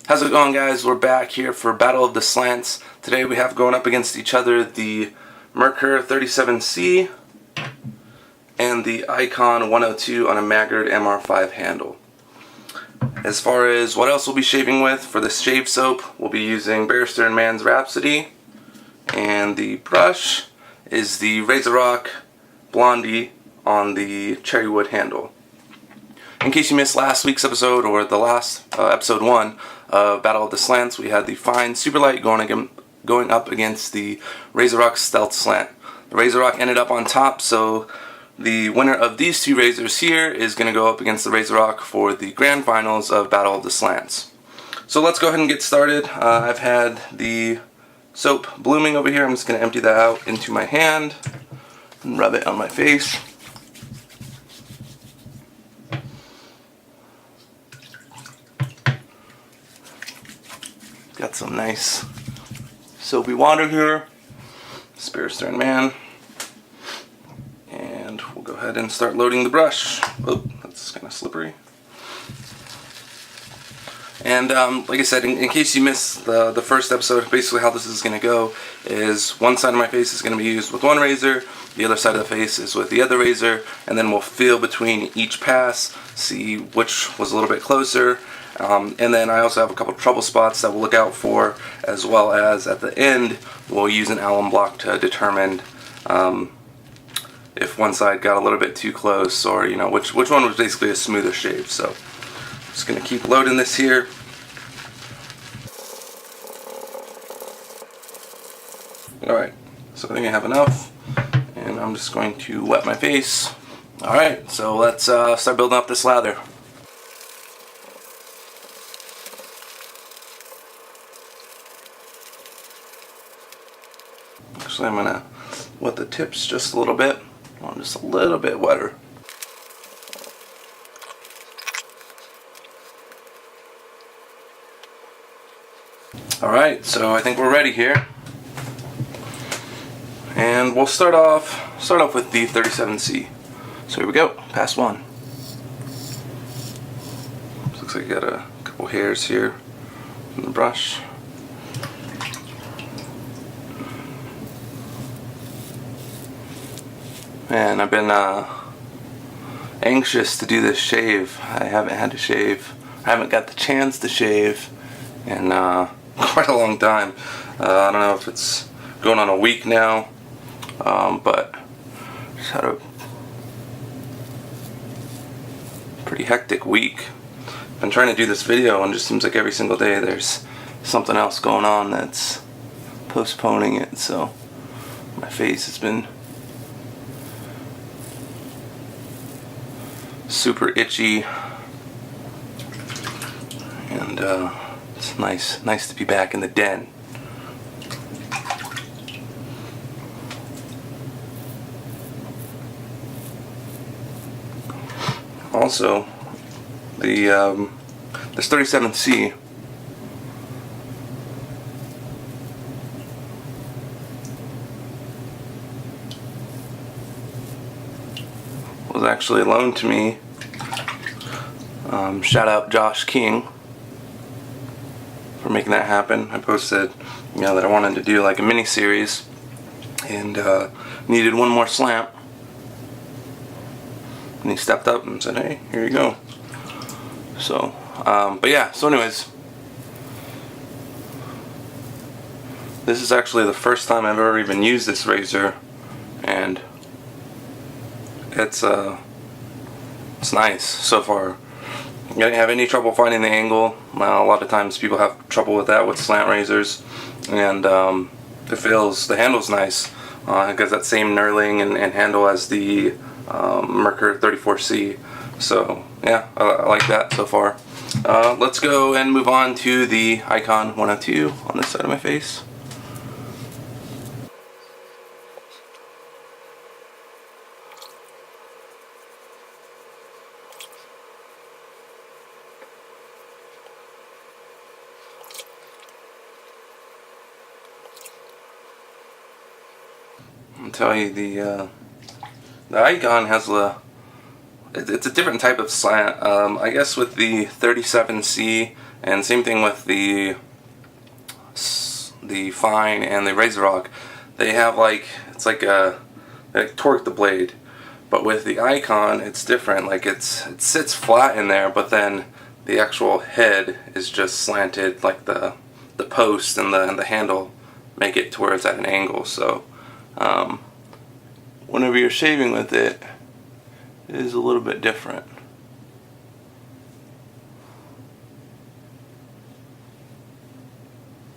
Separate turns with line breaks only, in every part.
How's it going, guys? We're back here for Battle of the Slants. Today we have going up against each other the Merkur 37c and the iKon 102 on a Mekur MR5 handle. As far as what else we'll be shaving with, for the shave soap, we'll be using Barrister & Mann's Rhapsody, and the brush is the RazoRock Blondie on the cherry wood handle. In case you missed last week's episode, or the last episode 1 of Battle of the Slants, we had the fine Superlight going up against the RazoRock Stealth Slant. The RazoRock ended up on top, so the winner of these two razors here is going to go up against the RazoRock for the Grand Finals of Battle of the Slants. So let's go ahead and get started. I've had the soap blooming over here. I'm just going to empty that out into my hand and rub it on my face. Got some nice soapy water here, Barrister & Mann, and we'll go ahead and start loading the brush. Oh, that's kind of slippery. And like I said, in case you missed the first episode, basically how this is going to go is one side of my face is going to be used with one razor, the other side of the face is with the other razor, and then we'll feel between each pass, see which was a little bit closer. And then I also have a couple trouble spots that we'll look out for, as well as at the end we'll use an alum block to determine if one side got a little bit too close, or which one was basically a smoother shave. So I'm just going to keep loading this here. Alright, so I think I have enough, and I'm just going to wet my face. Alright, so let's start building up this lather. Actually, I'm going to wet the tips just a little bit. I want just a little bit wetter. Alright, so I think we're ready here. And we'll start off with the 37c. So here we go, pass one. Looks like I got a couple hairs here in the brush. Man, I've been anxious to do this shave. I haven't had to shave. I haven't got the chance to shave in quite a long time. I don't know if it's going on a week now, but just had a pretty hectic week. I've been trying to do this video, and it just seems like every single day there's something else going on that's postponing it. So my face has been super itchy, and it's nice to be back in the den. Also, this 37c was actually loaned to me. Shout out Josh King for making that happen. I posted, that I wanted to do like a mini series, and needed one more slant, and he stepped up and said, "Hey, here you go." So, but yeah. So, anyways, this is actually the first time I've ever even used this razor, and it's nice so far. I didn't have any trouble finding the angle. A lot of times people have trouble with that with slant razors, and the handle's nice. It got that same knurling and handle as the Merkur 34c. So yeah, I like that so far. Let's go and move on to the iKon 102 on this side of my face. I'll tell you, the iKon has it's a different type of slant. I guess with the 37c And same thing with the Fine and the Razor Rock. They have like, it's like a, they torque the blade. But with the iKon, it's different. Like it sits flat in there, but then the actual head is just slanted, like the post and the handle make it to where it's at an angle. So whenever you're shaving with it, it is a little bit different.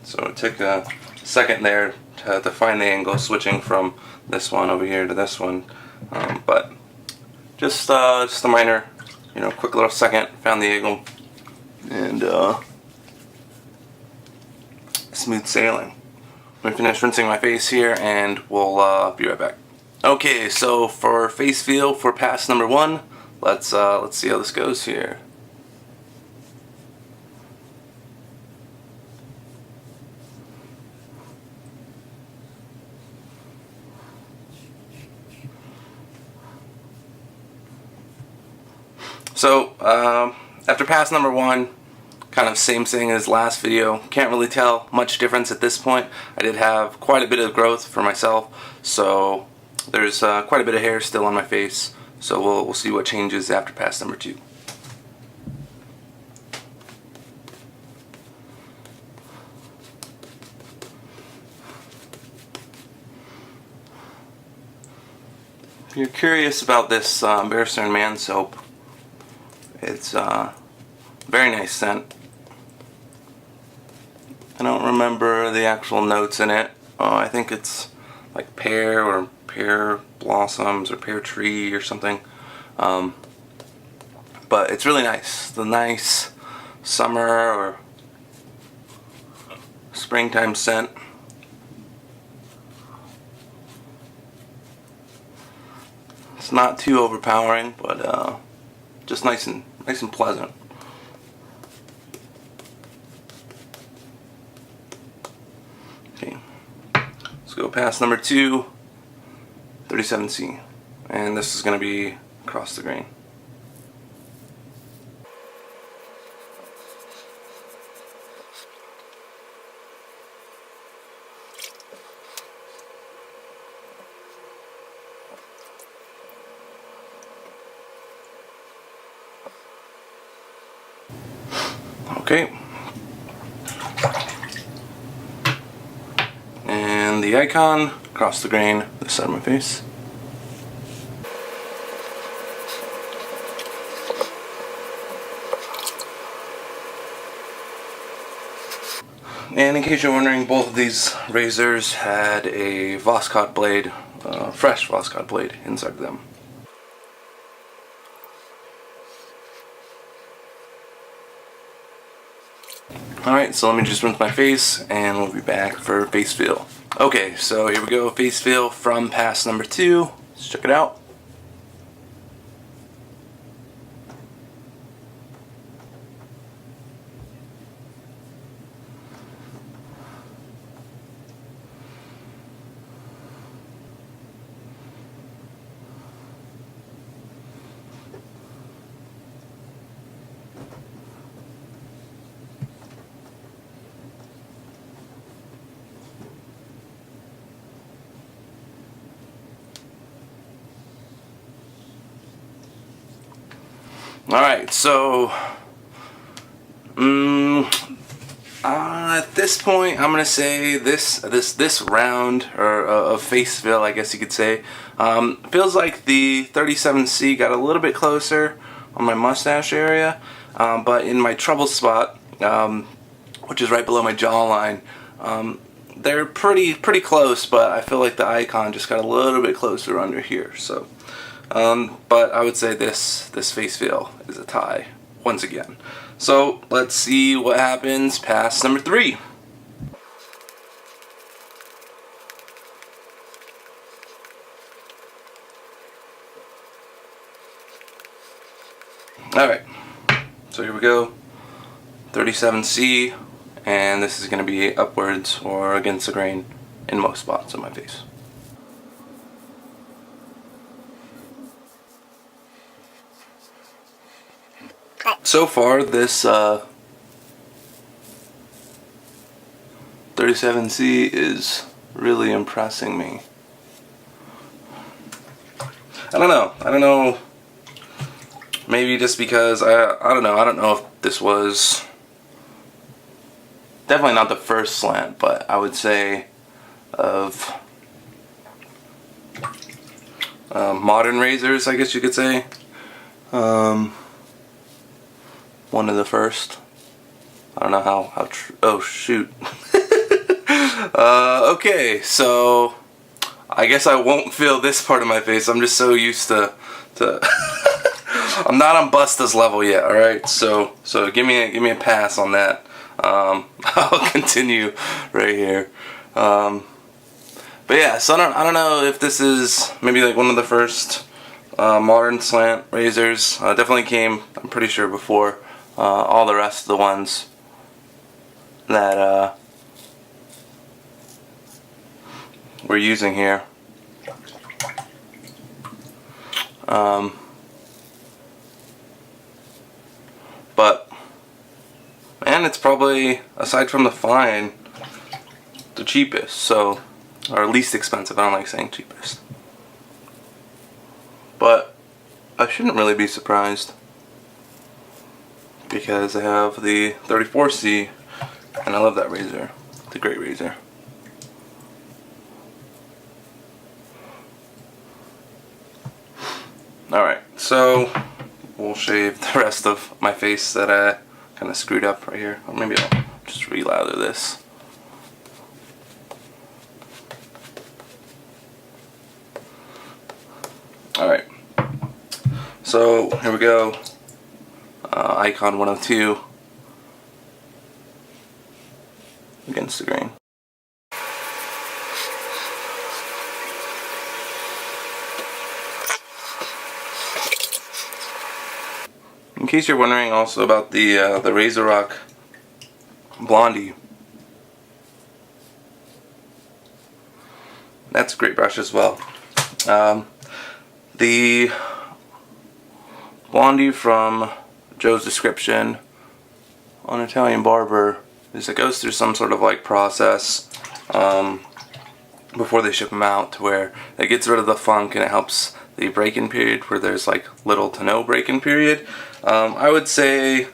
So it took a second there to find the angle, switching from this one over here to this one. But just a minor, quick little second, found the angle, and smooth sailing. I'm gonna finish rinsing my face here, and we'll be right back. Okay, so for face feel for pass number 1, let's see how this goes here. So after pass number 1, kind of same thing as last video. Can't really tell much difference at this point. I did have quite a bit of growth for myself, so there's quite a bit of hair still on my face. So we'll see what changes after pass number 2. If you're curious about this Bear Stern Man soap, it's very nice scent. I don't remember the actual notes in it. I think it's like pear or pear blossoms or pear tree or something. But it's really nice. The nice summer or springtime scent. It's not too overpowering, but just nice and pleasant. Okay, let's go past number 2, 37c, and this is going to be across the grain. Okay, and the iKon across the grain, this side of my face. And in case you're wondering, both of these razors had a Voskhod blade, fresh Voskhod blade inside of them. Alright, so let me just rinse my face and we'll be back for face feel. Okay, so here we go, face feel from pass number 2. Let's check it out. Alright, so at this point I'm gonna say this round of face feel, I guess you could say, feels like the 37c got a little bit closer on my mustache area, but in my trouble spot, which is right below my jawline, they're pretty close, but I feel like the iKon just got a little bit closer under here. So but I would say this face feel is a tie once again. So let's see what happens past number 3. Alright, so here we go, 37c, and this is going to be upwards or against the grain in most spots on my face. So far, this 37c is really impressing me. I don't know. Maybe just because I don't know if this was definitely not the first slant, but I would say of modern razors, I guess you could say. One of the first. I don't know how true. Oh shoot. Okay, so I guess I won't feel this part of my face. I'm just so used to I'm not on Busta's level yet. All right, so give me a pass on that. I'll continue right here. But yeah, so I don't know if this is maybe like one of the first modern slant razors. Definitely came, I'm pretty sure, before all the rest of the ones that we're using here. But man, it's probably, aside from the fine, the cheapest, so, or least expensive. I don't like saying cheapest, but I shouldn't really be surprised because I have the 34c and I love that razor. It's a great razor. Alright, so we'll shave the rest of my face that I kind of screwed up right here. Or maybe I'll just re-lather this. Alright, so here we go. iKon 102 against the grain. In case you're wondering also about the Razor Rock Blondie, that's a great brush as well. The Blondie from Joe's description on Italian Barber is it goes through some sort of like process before they ship them out, to where it gets rid of the funk and it helps the break-in period where there's like little to no break-in period. I would say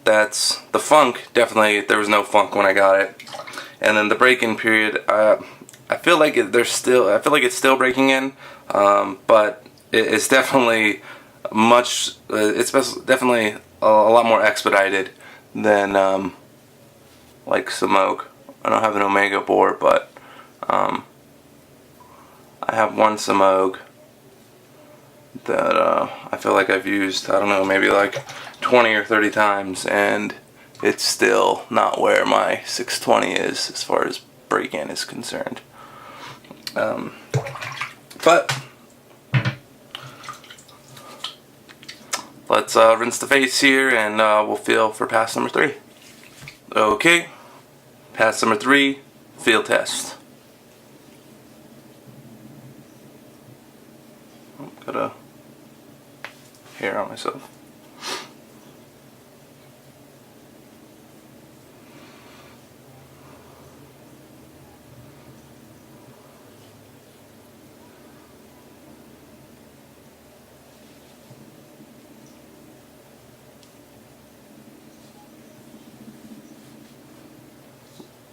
that's the funk. Definitely there was no funk when I got it, and then the break-in period, I feel like it's still breaking in, but it's definitely definitely a lot more expedited than like Smoke. I don't have an Omega bore, but I have one Smoke that I feel like I've used, I don't know, maybe like 20 or 30 times, and it's still not where my 620 is as far as break-in is concerned. But let's rinse the face here, and we'll feel for pass number 3. Okay, pass number 3, feel test. Got a hair on myself.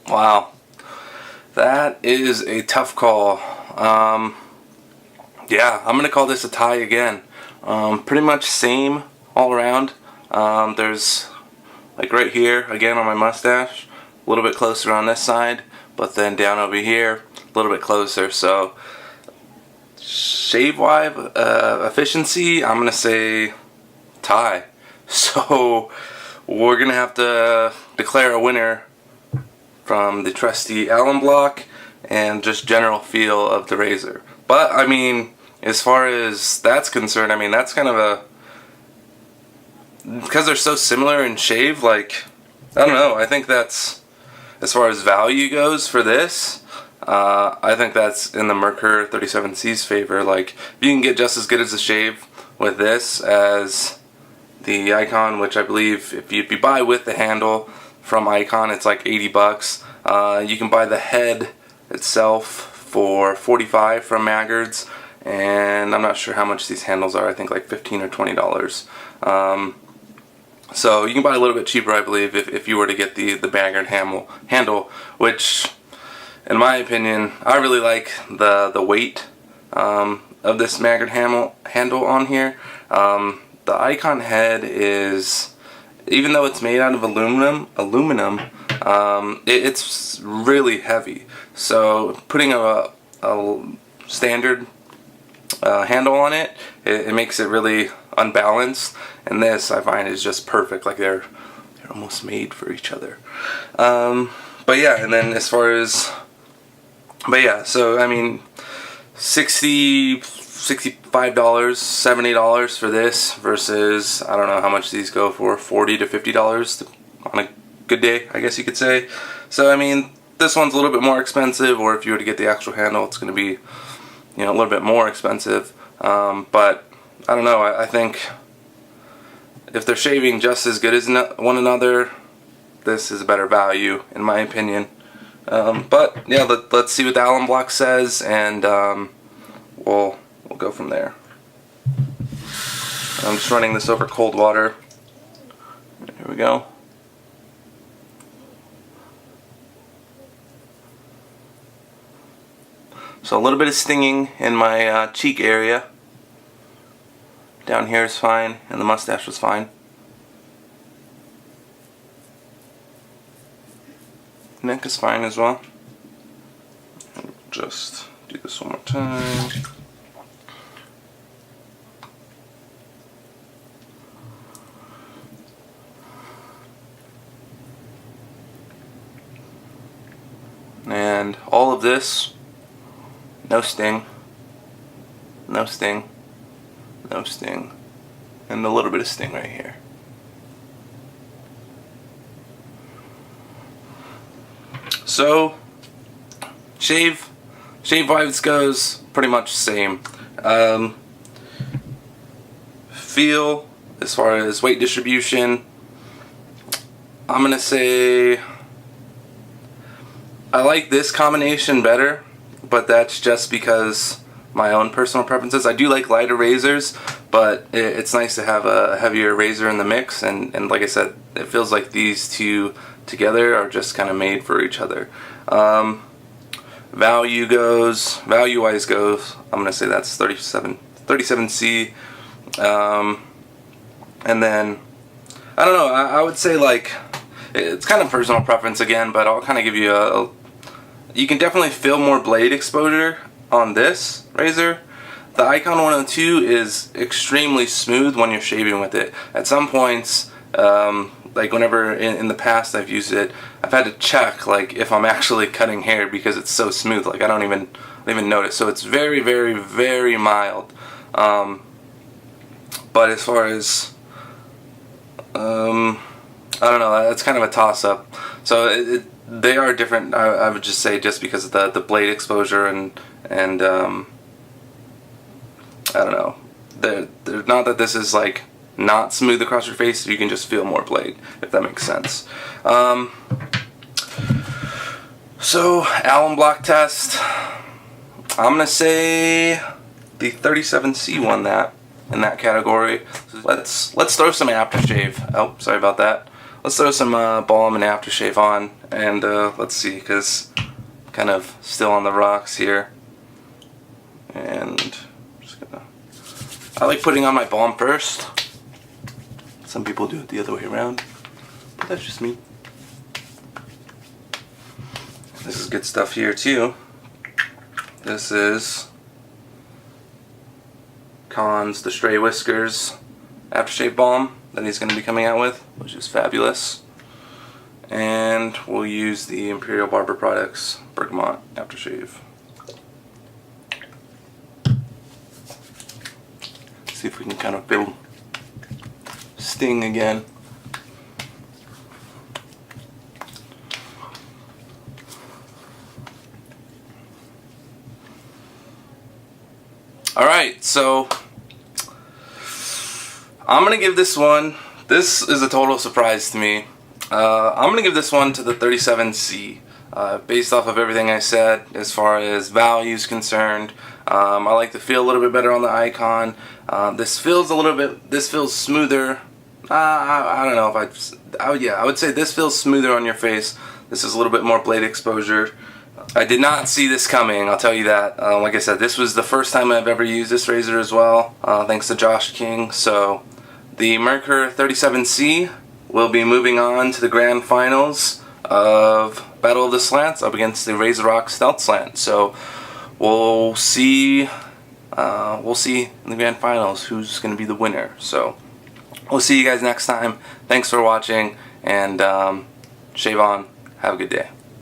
Wow, that is a tough call. Yeah, I'm gonna call this a tie again. Pretty much same all around. There's like right here again on my mustache, a little bit closer on this side, but then down over here a little bit closer. So shave wise efficiency, I'm gonna say tie. So we're gonna have to declare a winner from the trusty Alum block and just general feel of the razor. But I mean, as far as that's concerned, I mean, that's kind of a, because they're so similar in shave, like, I don't know, I think that's, as far as value goes for this, I think that's in the Merkur 37c's favor. Like, if you can get just as good as a shave with this as the iKon, which I believe if you buy with the handle from iKon, it's like $80. You can buy the head itself for $45 from Mekur's, and I'm not sure how much these handles are. I think like $15 or $20. So you can buy a little bit cheaper, I believe, if you were to get the Mekur handle, which, in my opinion, I really like the weight of this Mekur handle on here. The iKon head is, even though it's made out of aluminum, it's really heavy. So putting a standard handle on it, it makes it really unbalanced, and this I find is just perfect. Like they're almost made for each other. But yeah, and then as far as, so I mean, $65, $70 for this versus, I don't know how much these go for, $40 to $50 on a good day, I guess you could say. So I mean, this one's a little bit more expensive, or if you were to get the actual handle, it's going to be, you know, a little bit more expensive. But I don't know, I think if they're shaving just as good as one another, this is a better value in my opinion. But yeah, let's see what the Alum block says, and we'll go from there. I'm just running this over cold water. Here we go. So a little bit of stinging in my cheek area. Down here is fine, and the mustache was fine. Neck is fine as well. Just do this one more time. And all of this, no sting, no sting, no sting, and a little bit of sting right here. So, shave wise goes pretty much same. Feel, as far as weight distribution, I'm gonna say I like this combination better, but that's just because my own personal preferences. I do like lighter razors, but it's nice to have a heavier razor in the mix, and like I said, it feels like these two together are just kind of made for each other. Value-wise goes, I'm gonna say that's 37c, and then I don't know, I would say, like, it's kind of personal preference again, but I'll kind of give you you can definitely feel more blade exposure on this razor. The iKon 102 is extremely smooth when you're shaving with it. At some points, like whenever in the past I've used it, I've had to check like if I'm actually cutting hair because it's so smooth. Like I don't even notice. So it's very, very, very mild. But as far as I don't know, that's kind of a toss-up. So they are different. I would just say just because of the blade exposure and I don't know. They're not that this is like not smooth across your face. You can just feel more blade, if that makes sense. So Alum block test. I'm gonna say the 37C won that in that category. Let's throw some aftershave. Oh, sorry about that. Let's throw some balm and aftershave on, and let's see, because I'm kind of still on the rocks here. And I like putting on my balm first. Some people do it the other way around, but that's just me. This is good stuff here too. This is iKon's The Stray Whiskers aftershave balm that he's going to be coming out with, which is fabulous. And we'll use the Imperial Barber Products Bergamot aftershave. See if we can kind of feel sting again. Alright, so I'm going to give this one, this is a total surprise to me. I'm going to give this one to the 37C. Based off of everything I said as far as value is concerned, I like to feel a little bit better on the iKon. This feels smoother. I don't know if I would say this feels smoother on your face. This is a little bit more blade exposure. I did not see this coming, I'll tell you that. Like I said, this was the first time I've ever used this razor as well, thanks to Josh King. So the Merkur 37c will be moving on to the Grand Finals of Battle of the Slants up against the Razor Rock Stealth Slant. So we'll see in the Grand Finals who's going to be the winner. So we'll see you guys next time. Thanks for watching, and shave on. Have a good day.